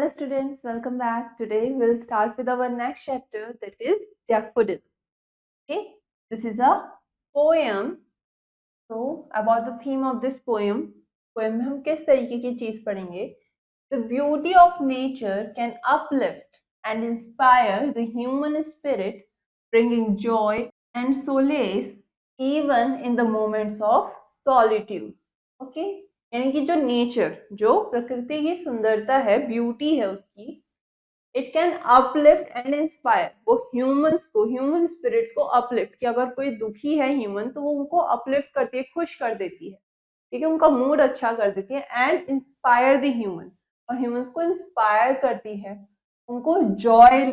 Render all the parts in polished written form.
Hello students, welcome back. Today we'll start with our next chapter, that is Daffodil. Okay, this is a poem. So about the theme of this poem में हम किस तरीके की चीज पढ़ेंगे? The beauty of nature can uplift and inspire the human spirit, bringing joy and solace even in the moments of solitude. Okay, यानी कि जो नेचर, जो प्रकृति की सुंदरता है, ब्यूटी है उसकी, it can uplift and inspire, वो ह्यूमंस को, ह्यूमन स्पिरिट्स को अपलिफ्ट, कि अगर कोई दुखी है ह्यूमन तो वो उनको अपलिफ्ट करती है, खुश कर देती है, ठीक है, उनका मूड अच्छा कर देती है, एंड इंस्पायर द ह्यूमन, और ह्यूमंस को इंस्पायर करती है, उनको जॉय,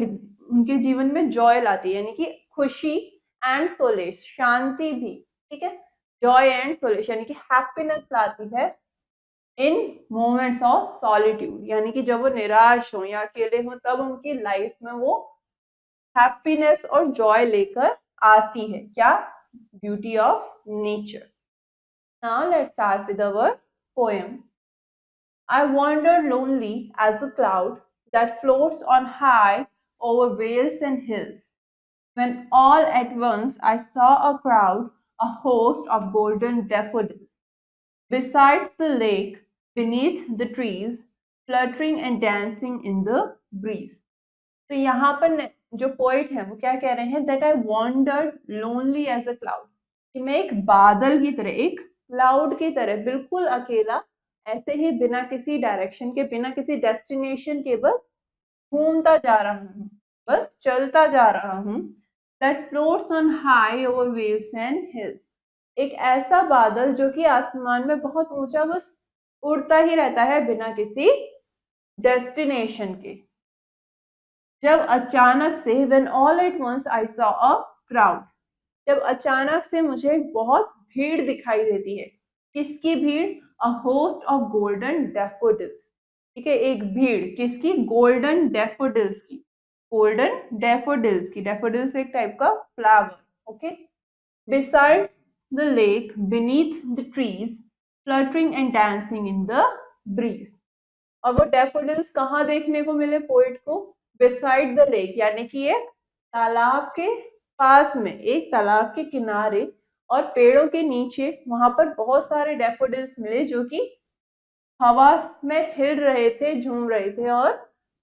उनके जीवन में जॉय लाती है, यानी कि खुशी एंड सोलेश, शांति भी, ठीक है, जॉय एंड सोलेश यानी कि हैप्पीनेस लाती है इन मोमेंट्स ऑफ सॉलिट्यूड, यानी कि जब वो निराश हो या अकेले हो तब उनकी लाइफ में वो हैप्पीनेस और जॉय लेकर आती है। क्या? Beauty of nature. Now let's start with our poem. I wandered lonely as a cloud that floats on high over vales and hills, when all at once I saw a crowd, a host of golden daffodils, besides the lake, beneath the trees, fluttering and dancing in the breeze. तो यहाँ पर जो poet है वो क्या कह रहे हैं? That I wandered lonely as a cloud, कि मैं एक बादल की तरह, एक क्लाउड की तरह, बिल्कुल अकेला, ऐसे ही बिना किसी डायरेक्शन के, बिना किसी डेस्टिनेशन के, बस घूमता जा रहा हूँ, बस चलता जा रहा हूँ। That floats on high over waves and hills, एक ऐसा बादल जो कि आसमान में बहुत ऊंचा बस उड़ता ही रहता है बिना किसी डेस्टिनेशन के। जब अचानक से, when all at once I saw a crowd, जब अचानक से मुझे बहुत भीड़ दिखाई देती है। किसकी भीड़? A host of golden daffodils, ठीक है, एक भीड़ किसकी? गोल्डन डैफोडिल्स की, गोल्डन डैफोडिल्स की, डैफोडिल्स एक टाइप का flower, okay. Besides the lake, beneath the trees, fluttering and dancing in the breeze. और वो डैफोडिल्स कहाँ देखने को मिले पोइट को? बिसाइड द लेक, यानी कि एक तालाब के पास में, एक तालाब के किनारे और पेड़ों के नीचे, वहां पर बहुत सारे डैफोडिल्स मिले जो कि हवा में हिल रहे थे, झूम रहे थे और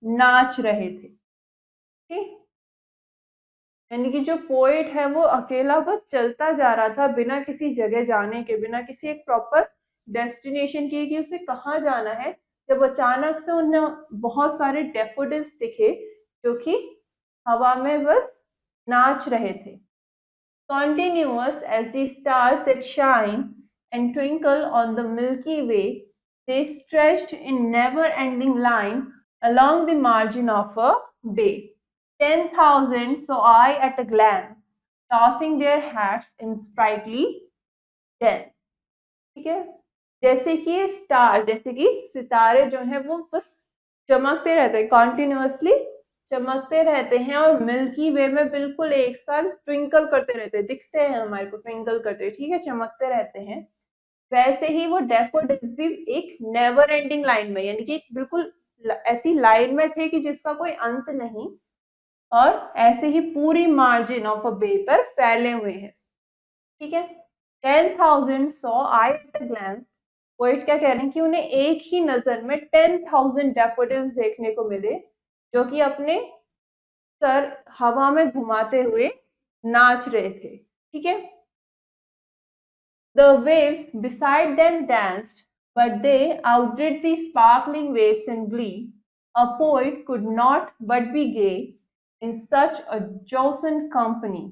नाच रहे थे, ठीक। यानी कि जो पोएट है वो अकेला बस चलता जा रहा था बिना किसी जगह जाने के, बिना किसी एक प्रॉपर डेस्टिनेशन के कि उसे कहाँ जाना है, जब अचानक से उन्हें बहुत सारे डैफोडिल्स दिखे जो कि हवा में बस नाच रहे थे। Continuous as the stars that shine and twinkle on the Milky Way, they stretched in never-ending line along the margin of a bay. 10,000 saw I at a glance, tossing their hats in sprightly dance. ठीक है, जैसे कि star, जैसे कि सितारे जो हैं वो बस चमकते रहते हैं, कॉन्टिन्यूसली चमकते रहते हैं, और मिल्की वे में बिल्कुल एक साथ ट्विंकल करते रहते हैं, दिखते हैं हमारे को, ट्विंकल करते हैं, ठीक है, चमकते रहते हैं। वैसे ही वो डैफोडिल्स भी एक नेवर एंडिंग लाइन में, यानी कि बिल्कुल ऐसी लाइन में थे कि जिसका कोई अंत नहीं, और ऐसे ही पूरी मार्जिन ऑफ अ बे पर फैले हुए हैं, ठीक है। 10,000 saw I at a glance, poet क्या कह रहे हैं कि उन्हें एक ही नजर में 10,000 डैफोडिल्स देखने को मिले जो कि अपने सर हवा में घुमाते हुए नाच रहे थे, ठीक है। The waves beside them danced, but they outdid the sparkling waves in glee. A poet could not but be gay in such a jocund company.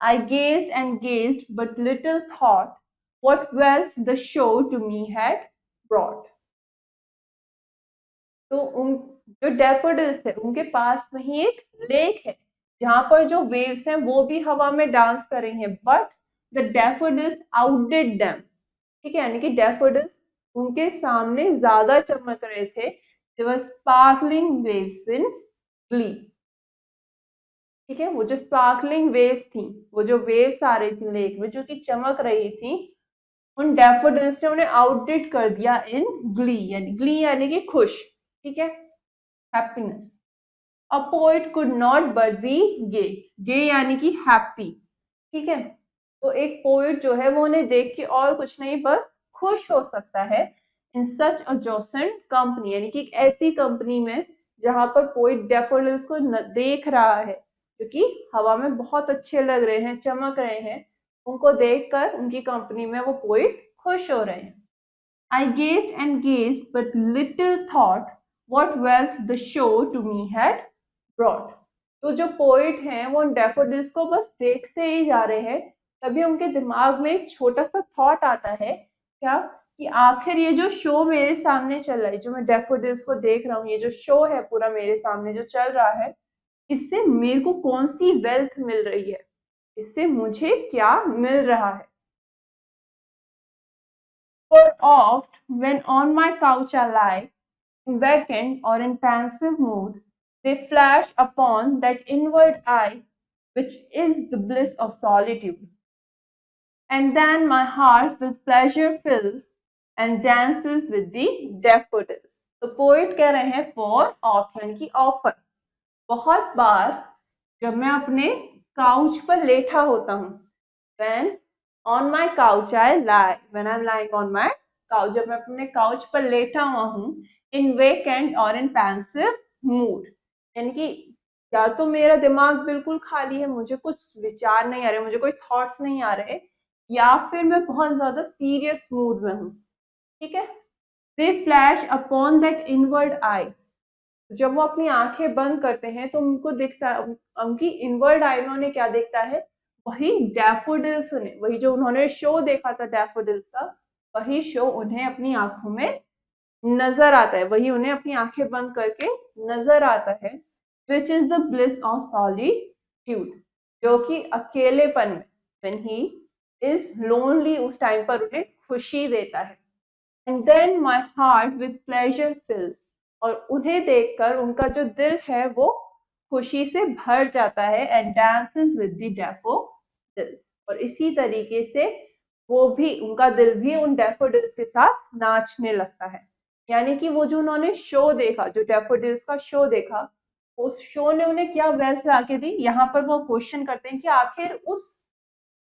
I gazed and gazed, but little thought what wealth the show to me had brought. तो उन जो daffodils थे उनके पास वही एक lake है जहां पर जो वेव्स हैं वो भी हवा में डांस कर रही हैं, बट द डैफोडिल्स आउटडिड देम, ठीक है, यानी कि डैफोडिल्स उनके सामने ज्यादा चमक रहे थे। स्पार्कलिंग वेव्स इन ग्ली, ठीक है, वो जो स्पार्कलिंग वेव्स थी, वो जो वेव्स आ रही थी लेक में जो कि चमक रही थी, उन डैफोडिल्स ने उन्हें आउटडिड कर दिया इन ग्ली, यानी कि खुश, ठीक है। Happiness. A poet could not but be gay, gay यानी कि हैप्पी, ठीक है। तो एक पोइट जो है वो उन्हें देख के और कुछ नहीं बस खुश हो सकता है। इन सच अ जोसेंट कंपनी, यानी कि एक ऐसी कंपनी में जहां पर पोइट डैफोडिल्स को देख रहा है, क्योंकि हवा में बहुत अच्छे लग रहे हैं, चमक रहे हैं, उनको देखकर उनकी कंपनी में वो पोइट खुश हो रहे हैं। I gazed and gazed, but little thought what wealth the show to me had brought. तो जो पोइट हैं वो उन डैफोडिल्स को बस देखते ही जा रहे हैं, तभी उनके दिमाग में एक छोटा सा थॉट आता है, क्या, कि आखिर ये जो शो मेरे सामने चल रहा है, जो मैं डैफोडिल्स को देख रहा हूँ, ये जो शो है पूरा मेरे सामने जो चल रहा है, इससे मेरे को कौन सी वेल्थ मिल रही है, इससे मुझे क्या मिल रहा है। For oft, when on my couch I lie, in vacant or in pensive mood, they flash upon that inward eye which is the bliss of solitude. And then my heart with pleasure fills and dances with the daffodils. तो poet कह रहे हैं for of यानी कि offer. बहुत बार जब मैं अपने काउच पर लेटा होता हूँ, when on my couch I lie, when I'm lying on my couch, जब मैं अपने काउच पर लेटा हुआ हूँ, in vacant और in pensive mood, यानी कि या तो मेरा दिमाग बिल्कुल खाली है, मुझे कुछ विचार नहीं आ रहे, मुझे कोई थॉट्स नहीं आ रहे, या फिर मैं बहुत ज्यादा सीरियस मूड में हूँ, ठीक है। दे फ्लैश अपॉन दैट इनवर्ड आई, जब वो अपनी आंखें बंद करते हैं तो उनको दिखता है, उनकी इनवर्ड आई में उन्हें क्या दिखता है, वही डैफोडिल्स, उन्हें वही जो उन्होंने शो देखा था डैफोडिल्स का, वही शो उन्हें अपनी आंखों में नजर आता है, वही उन्हें अपनी आंखें बंद करके नजर आता है। Which is the bliss of solitude, जो कि अकेलेपन में, व्हेन ही इज लोनली, उस टाइम पर उन्हें खुशी देता है। And then my heart with pleasure fills, और उन्हें देखकर उनका जो दिल है वो खुशी से भर जाता है। And dances with the daffodils, और इसी तरीके से वो भी, उनका दिल भी उन डैफोडिल्स के साथ नाचने लगता है। यानी कि वो जो उन्होंने शो देखा, जो डैफोडिल्स का शो देखा, उस शो ने उन्हें क्या वेल्थ ला के दी, यहाँ पर वो क्वेश्चन करते हैं कि आखिर उस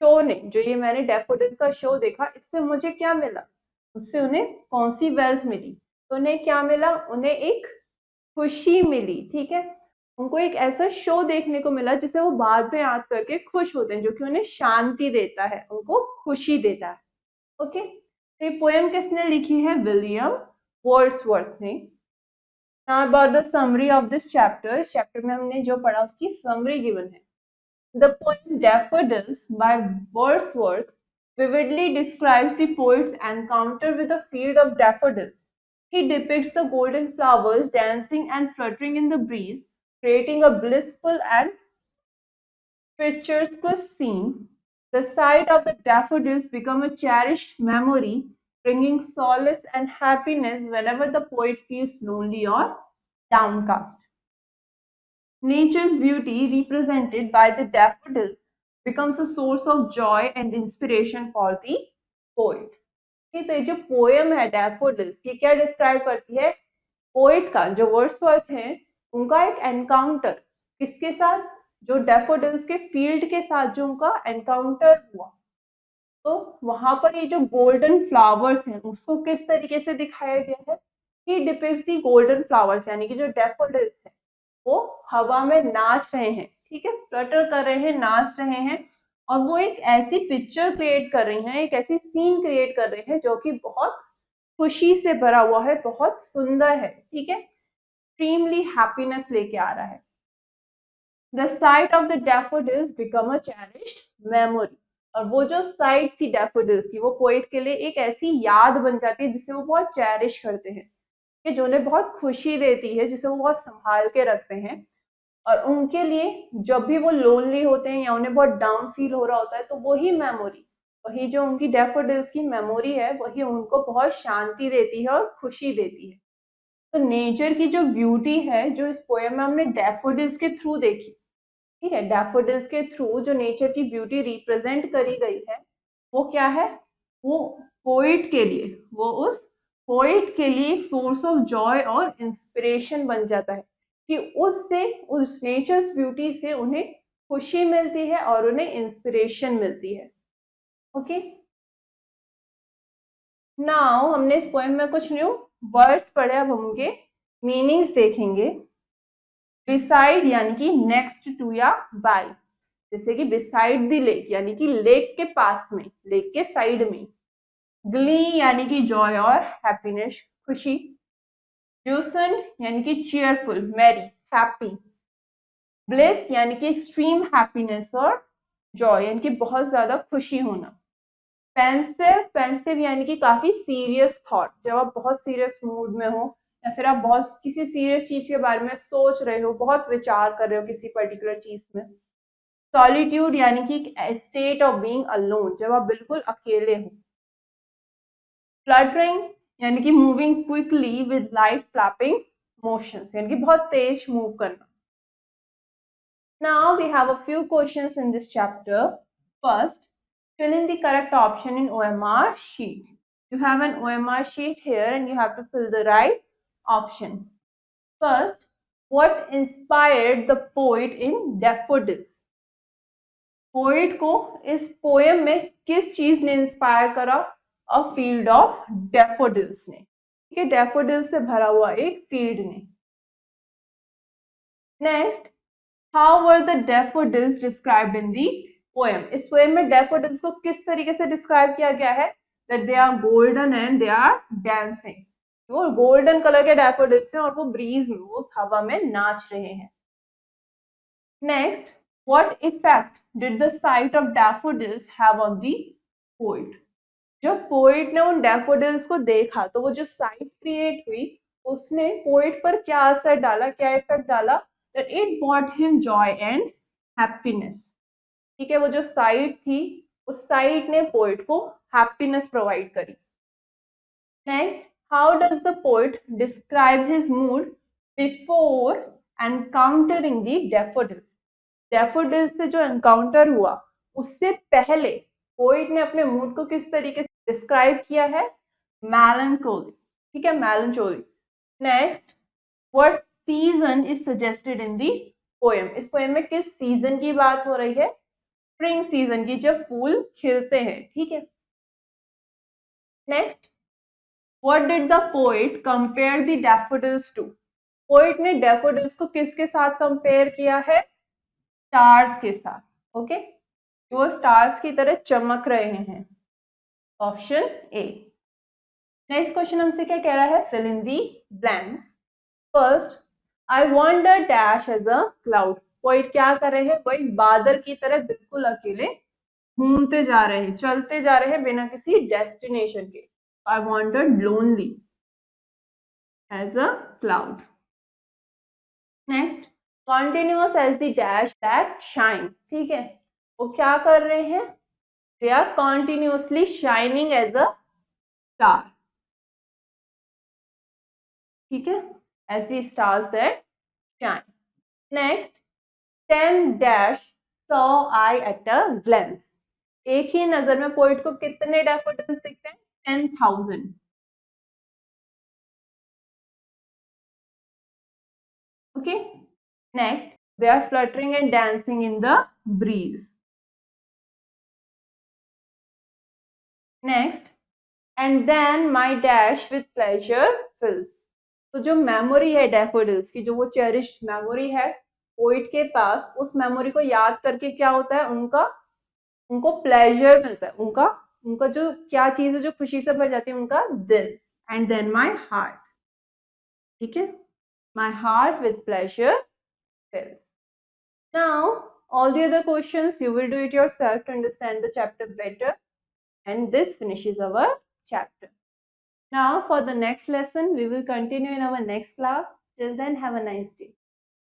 शो ने, जो ये मैंने डैफोडिल्स का शो देखा, इससे मुझे क्या मिला, उससे उन्हें कौन सी वेल्थ मिली। तो उन्हें क्या मिला, उन्हें एक खुशी मिली, ठीक है। उनको एक ऐसा शो देखने को मिला जिसे वो बाद में याद करके खुश होते हैं, जो कि उन्हें शांति देता है, उनको खुशी देता है। ओके, तो ये पोएम किसने लिखी है, विलियम वर्ड्सवर्थ ने। Now about the summary of this chapter, इस चैप्टर में हमने जो पढ़ा उसकी समरी गिवन है। The poem Daffodils by Wordsworth vividly describes the poet's encounter with a field of daffodils. He depicts the golden flowers dancing and fluttering in the breeze, creating a blissful and picturesque scene. The sight of the daffodils become a cherished memory, bringing solace and happiness whenever the poet feels lonely or downcast. Nature's beauty, represented by the daffodils, becomes a source of joy and inspiration for the poet. तो ये जो poem है daffodils, ये क्या describe करती है, poet का, जो वर्ड्सवर्थ है, उनका एक एनकाउंटर, किसके साथ, जो डैफोडिल्स के फील्ड के साथ जो उनका एनकाउंटर हुआ, तो वहां पर ये जो गोल्डन फ्लावर्स हैं उसको किस तरीके से दिखाया गया है। ही डिपिक्ट्स दी गोल्डन फ्लावर्स, यानी कि जो डैफोडिल्स है वो हवा में नाच रहे हैं, ठीक है, फ्लटर कर रहे हैं, नाच रहे हैं, और वो एक ऐसी पिक्चर क्रिएट कर रही हैं, एक ऐसी सीन क्रिएट कर रहे हैं जो कि बहुत खुशी से भरा हुआ है, बहुत सुंदर है, ठीक है, एक्सट्रीमली हैप्पीनेस लेके आ रहा है। The site of the daffodils become a cherished memory, और वो जो साइट थी डैफोडिल्स की, वो पोएट के लिए एक ऐसी याद बन जाती है जिसे वो बहुत चेरिश करते हैं, कि जो उन्हें बहुत खुशी देती है, जिसे वो बहुत संभाल के रखते हैं। और उनके लिए जब भी वो लोनली होते हैं या उन्हें बहुत डाउन फील हो रहा होता है, तो वही मेमोरी, वही जो उनकी डैफोडिल्स की मेमोरी है, वही उनको बहुत शांति देती है और खुशी देती है। तो नेचर की जो ब्यूटी है, जो इस पोएम में हमने डैफोडिल्स के थ्रू देखी, ठीक है, डैफोडिल्स के थ्रू जो नेचर की ब्यूटी रिप्रेजेंट करी गई है, वो क्या है, वो पोइट के लिए, वो उस पोइट के लिए एक सोर्स ऑफ जॉय और इंस्पिरेशन बन जाता है। कि उससे, उस नेचर्स ब्यूटी से उन्हें खुशी मिलती है और उन्हें इंस्पिरेशन मिलती है। ओके, नाउ हमने इस पोएम में कुछ न्यू वर्ड्स पढ़े, अब हम उनके मीनिंग्स देखेंगे। बिसाइड यानी कि नेक्स्ट टू या बाय, जैसे कि बिसाइड द लेक यानी कि लेक के पास में, लेक के साइड में। ग्ली यानी कि जॉय और हैप्पीनेस, खुशी। जोसन यानी कि चीयरफुल, मैरी, हैप्पी। ब्लिस यानी कि एक्सट्रीम हैप्पीनेस और जॉय यानी कि बहुत ज्यादा खुशी होना। पेंसिव, पेंसिव यानी कि काफी सीरियस थॉट, जब आप बहुत सीरियस मूड में हो या फिर आप बहुत किसी सीरियस चीज के बारे में सोच रहे हो, बहुत विचार कर रहे हो किसी पर्टिकुलर चीज में। सॉलिट्यूड यानी कि स्टेट ऑफ बीइंग अलोन, जब आप बिल्कुल अकेले हो। फ्लटरिंग यानी कि moving quickly with light flapping motions, यानी कि बहुत तेज मूव करना। Now we have a few questions in this chapter. First, fill in the correct option in OMR sheet. You have an OMR sheet here and you have to fill the right option. First, what inspired the poet in Daffodils? Poet को इस poem में किस चीज ने inspire करा? A field of daffodils ने, ठीक है, डैफोडिल्स से भरा हुआ एक फील्ड ने। Next, how were the daffodils described in the poem? इस पोएम में डैफोडिल्स को किस तरीके से डिस्क्राइब किया गया है? That they are golden and they are dancing, वो गोल्डन कलर के डैफोडिल्स हैं और वो ब्रीज में, वो हवा में नाच रहे हैं। Next, what effect did the sight of daffodils have on the poet? जब पोइट ने उन डैफोडिल्स को देखा तो वो जो साइट क्रिएट हुई उसने पोइट पर क्या असर डाला, क्या इफेक्ट डाला? that it brought him joy and happiness, ठीक है, वो जो साइट थी उस साइट ने पोइट को हैप्पीनेस प्रोवाइड करी। Next, how does the poet describe his mood before encountering the daffodils? Daffodils से जो एनकाउंटर हुआ उससे पहले पोइट ने अपने मूड को किस तरीके से डिस्क्राइब किया है? melancholy, ठीक है, melancholy। Next, what season is suggested in the poem? इस पोएम में किस सीजन की बात हो रही है? स्प्रिंग सीजन की, जब फूल खिलते हैं, ठीक है। Next, what did the poet compare the daffodils to? Poet ने डैफोडिल्स को किसके साथ कंपेयर किया है? स्टार्स के साथ, ओके, वो स्टार्स की तरह चमक रहे हैं। Option A. नेक्स्ट क्वेश्चन हमसे क्या कह रहा है? Fill in the blank. First, I wonder dash as a cloud. Poet क्या कर रहे हैं? वही बादल की तरह बिल्कुल अकेले घूमते जा रहे हैं, चलते जा रहे हैं बिना किसी डेस्टिनेशन के। I wander lonely as a cloud. Next, continuous as the dash that shine, ठीक है, वो क्या कर रहे हैं? they are continuously shining as a star, ठीक है, as the stars that shine. Next, 10 dash saw I at a glance. एक ही नजर में पोइट को कितने डैफोडिल्स दिखते हैं? 10,000, okay. Next, they are fluttering and dancing in the breeze. Next, and then my dash with pleasure fills. तो जो memory है डैफोडिल्स की, जो वो चेरिश्ड मेमोरी है पोइट के पास, उस मेमोरी को याद करके क्या होता है? उनको प्लेजर मिलता है, उनका उनका जो क्या चीज है जो खुशी से भर जाती है? उनका दिल। एंड देन माई हार्ट, ठीक है, my heart with pleasure fills. Now all the other questions you will do it yourself to understand the chapter better, and this finishes our chapter. Now for the next lesson we will continue in our next class. Till then, have a nice day.